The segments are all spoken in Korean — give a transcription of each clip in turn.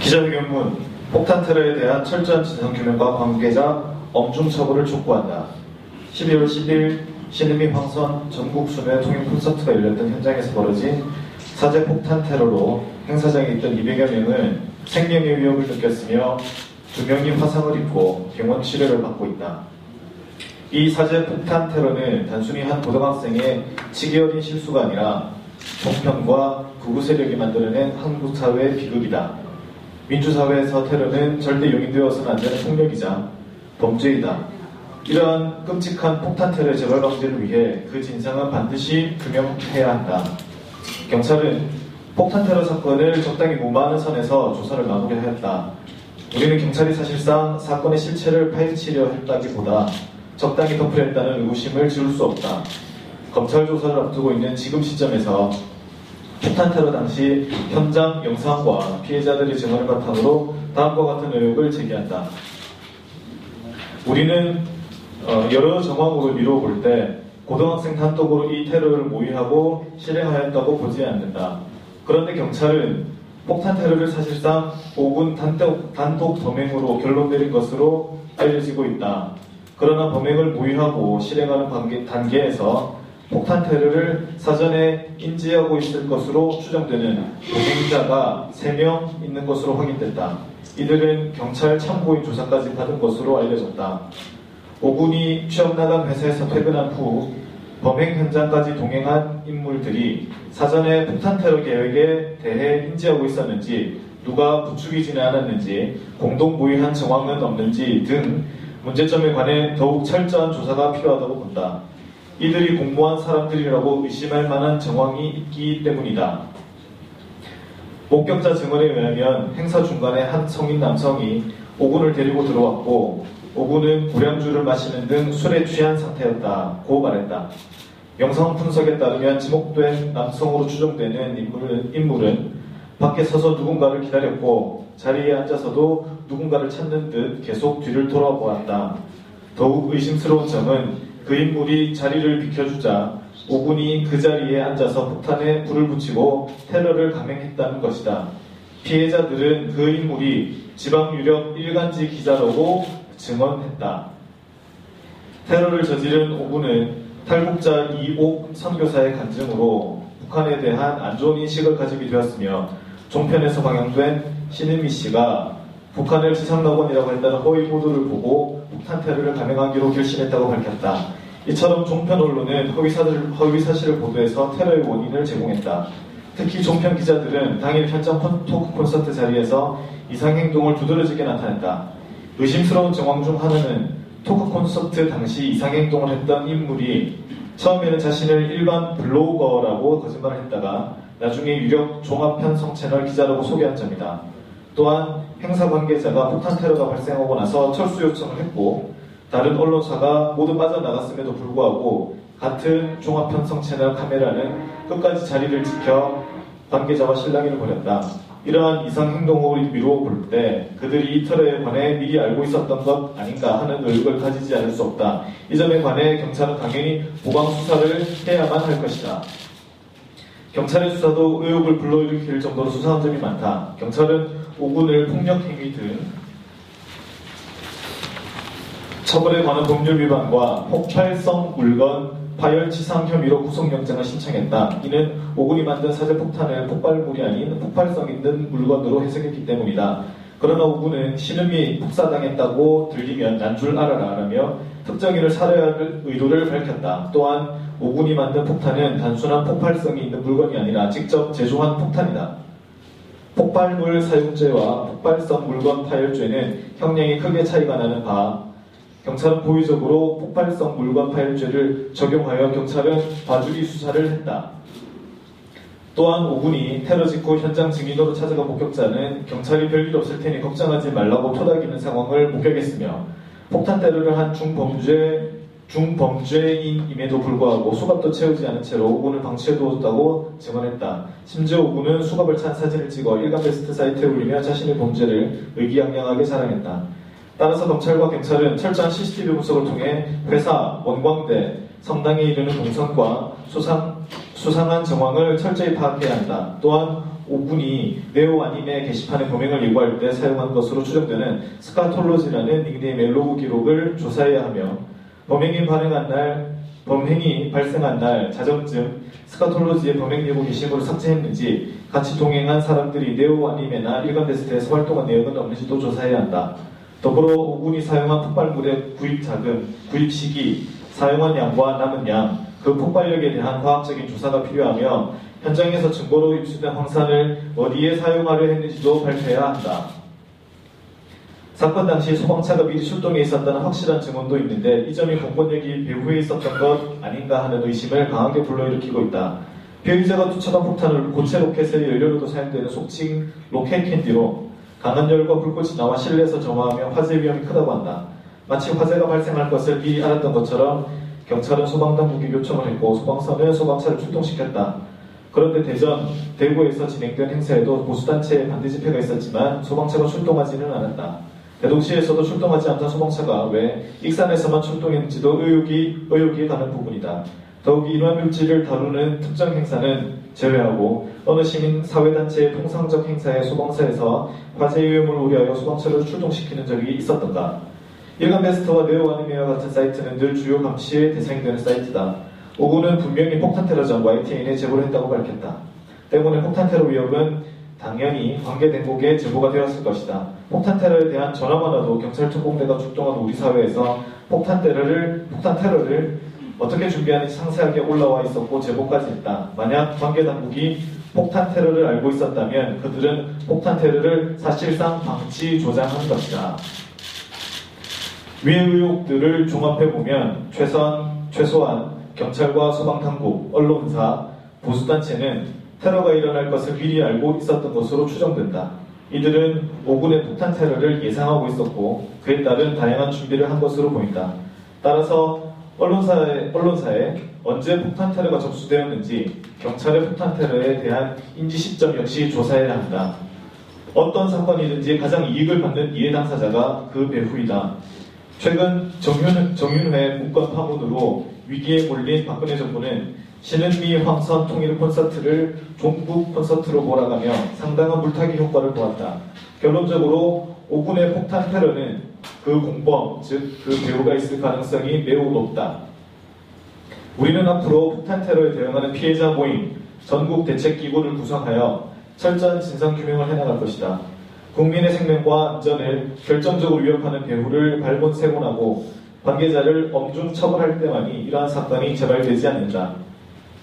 기자회견문 폭탄 테러에 대한 철저한 진상규명과 관계자 엄중 처벌을 촉구한다. 12월 10일 신의미 황선 전국 순회 통일 콘서트가 열렸던 현장에서 벌어진 사제 폭탄 테러로 행사장에 있던 200여 명은 생명의 위협을 느꼈으며 2명이 화상을 입고 병원 치료를 받고 있다. 이 사제 폭탄 테러는 단순히 한 고등학생의 치기 어린 실수가 아니라 종편과 극우 세력이 만들어낸 한국 사회의 비극이다. 민주사회에서 테러는 절대 용인되어서는 안 되는 폭력이자 범죄이다. 이러한 끔찍한 폭탄 테러의 재발 방지를 위해 그 진상은 반드시 규명해야 한다. 경찰은 폭탄 테러 사건을 적당히 무마하는 선에서 조사를 나누게 하였다. 우리는 경찰이 사실상 사건의 실체를 파헤치려 했다기보다 적당히 덮으려 했다는 의구심을 지울 수 없다. 검찰 조사를 앞두고 있는 지금 시점에서 폭탄 테러 당시 현장 영상과 피해자들의 증언을 바탕으로 다음과 같은 의혹을 제기한다. 우리는 여러 정황으로 미루어 볼 때 고등학생 단독으로 이 테러를 모의하고 실행하였다고 보지 않는다. 그런데 경찰은 폭탄 테러를 사실상 5군 단독 범행으로 결론 내린 것으로 알려지고 있다. 그러나 범행을 모의하고 실행하는 단계에서 폭탄 테러를 사전에 인지하고 있을 것으로 추정되는 동행자가 3명 있는 것으로 확인됐다. 이들은 경찰 참고인 조사까지 받은 것으로 알려졌다. 5군이 취업 나간 회사에서 퇴근한 후 범행 현장까지 동행한 인물들이 사전에 폭탄 테러 계획에 대해 인지하고 있었는지, 누가 부추기지는 않았는지, 공동 모의한 정황은 없는지 등 문제점에 관해 더욱 철저한 조사가 필요하다고 본다. 이들이 공모한 사람들이라고 의심할 만한 정황이 있기 때문이다. 목격자 증언에 의하면 행사 중간에 한 성인 남성이 5군을 데리고 들어왔고 5군은 고량주를 마시는 등 술에 취한 상태였다고 말했다. 영상 분석에 따르면 지목된 남성으로 추정되는 인물은 밖에 서서 누군가를 기다렸고 자리에 앉아서도 누군가를 찾는 듯 계속 뒤를 돌아보았다. 더욱 의심스러운 점은 그 인물이 자리를 비켜주자 5군이 그 자리에 앉아서 폭탄에 불을 붙이고 테러를 감행했다는 것이다. 피해자들은 그 인물이 지방 유력 일간지 기자라고 증언했다. 테러를 저지른 5군은 탈북자 이옥 선교사의 간증으로 북한에 대한 안 좋은 인식을 가지게 되었으며 종편에서 방영된 신은미 씨가 북한을 지상낙원이라고 했다는 허위 보도를 보고 폭탄 테러를 감행하기로 결심했다고 밝혔다. 이처럼 종편 언론은 허위 사실을 보도해서 테러의 원인을 제공했다. 특히 종편 기자들은 당일 현장 토크 콘서트 자리에서 이상 행동을 두드러지게 나타냈다. 의심스러운 정황 중 하나는 토크 콘서트 당시 이상 행동을 했던 인물이 처음에는 자신을 일반 블로거라고 거짓말을 했다가 나중에 유력 종합편성 채널 기자라고 소개한 점이다. 또한 행사 관계자가 폭탄 테러가 발생하고 나서 철수 요청을 했고 다른 언론사가 모두 빠져나갔음에도 불구하고 같은 종합편성 채널 카메라는 끝까지 자리를 지켜 관계자와 실랑이를 벌였다. 이러한 이상 행동을 미루어 볼 때 그들이 이 테러에 관해 미리 알고 있었던 것 아닌가 하는 의혹을 가지지 않을 수 없다. 이 점에 관해 경찰은 당연히 보강 수사를 해야만 할 것이다. 경찰의 수사도 의혹을 불러일으킬 정도로 수상한 점이 많다. 경찰은 5군을 폭력행위 등 처벌에 관한 법률 위반과 폭발성 물건 파열 치상 혐의로 구속영장을 신청했다. 이는 5군이 만든 사제 폭탄을 폭발물이 아닌 폭발성 있는 물건으로 해석했기 때문이다. 그러나 5군은 신음이 폭사당했다고 들리면 난 줄 알아라 라며 특정인을 살해할 의도를 밝혔다. 또한 5군이 만든 폭탄은 단순한 폭발성이 있는 물건이 아니라 직접 제조한 폭탄이다. 폭발물 사용죄와 폭발성 물건 파열죄는 형량이 크게 차이가 나는 바 경찰은 고의적으로 폭발성 물건 파열죄를 적용하여 경찰은 봐주기 수사를 했다. 또한 5군이 테러 직후 현장 증인으로 찾아간 목격자는 경찰이 별일 없을 테니 걱정하지 말라고 토닥이는 상황을 목격했으며 폭탄 테러를 한 중범죄인임에도 불구하고 수갑도 채우지 않은 채로 5군을 방치해두었다고 증언했다. 심지어 5군은 수갑을 찬 사진을 찍어 일간 베스트 사이트에 올리며 자신의 범죄를 의기양양하게 자랑했다. 따라서 검찰과 경찰은 철저한 CCTV 분석을 통해 회사, 원광대, 성당에 이르는 동선과 수상한 정황을 철저히 파악해야 한다. 또한 오군이 네오 아님의 게시판에 범행을 예고할 때 사용한 것으로 추정되는 스카톨로지라는 닉네임의 로그 기록을 조사해야 하며 범행이 발생한 날 자정쯤 스카톨로지의 범행 예고 게시물을 삭제했는지 같이 동행한 사람들이 네오 아님이나 일간베스트에서 활동한 내역은 없는지도 조사해야 한다. 더불어 오군이 사용한 폭발물의 구입 자금, 구입 시기, 사용한 양과 남은 양, 그 폭발력에 대한 과학적인 조사가 필요하며 현장에서 증거로 입수된 황산을 어디에 사용하려 했는지도 발표해야 한다. 사건 당시 소방차가 미리 출동해 있었다는 확실한 증언도 있는데 이 점이 공권력이 배후에 있었던 것 아닌가 하는 의심을 강하게 불러일으키고 있다. 피의자가 투척한 폭탄을 고체 로켓의 연료로도 사용되는 속칭 로켓 캔디로 강한 열과 불꽃이 나와 실내에서 점화하며 화재 위험이 크다고 한다. 마치 화재가 발생할 것을 미리 알았던 것처럼 경찰은 소방당국에 요청을 했고 소방서는 소방차를 출동시켰다. 그런데 대구에서 진행된 행사에도 보수단체의 반대 집회가 있었지만 소방차가 출동하지는 않았다. 대동시에서도 출동하지 않던 소방차가 왜 익산에서만 출동했는지도 의혹이 가는 부분이다. 더욱이 이러한 물질을 다루는 특정 행사는 제외하고 어느 시민 사회단체의 통상적 행사에 소방차에서 화재 위험을 우려하여 소방차를 출동시키는 적이 있었던가. 일간베스트와 네오아니메와 같은 사이트는 늘 주요 감시의 대상이 되는 사이트다. 오군은 분명히 폭탄 테러전 YTN에 제보를 했다고 밝혔다. 때문에 폭탄 테러 위협은 당연히 관계 대국에 제보가 되었을 것이다. 폭탄 테러에 대한 전화만 와도 경찰 특공대가 출동한 우리 사회에서 폭탄 테러를 어떻게 준비하는지 상세하게 올라와 있었고 제보까지 했다. 만약 관계 당국이 폭탄 테러를 알고 있었다면 그들은 폭탄 테러를 사실상 방치 조장한 것이다. 위의 의혹들을 종합해보면 최소한 경찰과 소방당국, 언론사, 보수단체는 테러가 일어날 것을 미리 알고 있었던 것으로 추정된다. 이들은 오군의 폭탄 테러를 예상하고 있었고 그에 따른 다양한 준비를 한 것으로 보인다. 따라서 언론사에 언제 폭탄 테러가 접수되었는지 경찰의 폭탄 테러에 대한 인지 시점 역시 조사해야 한다. 어떤 사건이든지 가장 이익을 받는 이해 당사자가 그 배후이다. 최근 정윤회 문건 파문으로 위기에 몰린 박근혜 정부는 신은미 황선 통일 콘서트를 종북 콘서트로 몰아가며 상당한 물타기 효과를 보았다. 결론적으로 오군의 폭탄 테러는 그 공범, 즉 그 배후가 있을 가능성이 매우 높다. 우리는 앞으로 폭탄 테러에 대응하는 피해자 모임, 전국 대책기구를 구성하여 철저한 진상규명을 해나갈 것이다. 국민의 생명과 안전을 결정적으로 위협하는 배후를 발본색원하고 관계자를 엄중 처벌할 때만이 이러한 사건이 재발되지 않는다.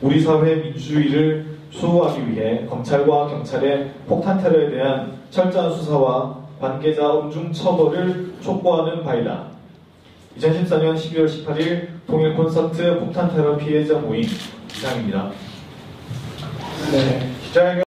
우리 사회의 민주주의를 수호하기 위해 검찰과 경찰의 폭탄 테러에 대한 철저한 수사와 관계자 엄중 처벌을 촉구하는 바이다. 2014년 12월 18일 통일 콘서트 폭탄 테러 피해자 모임 이상입니다. 네, 기자회견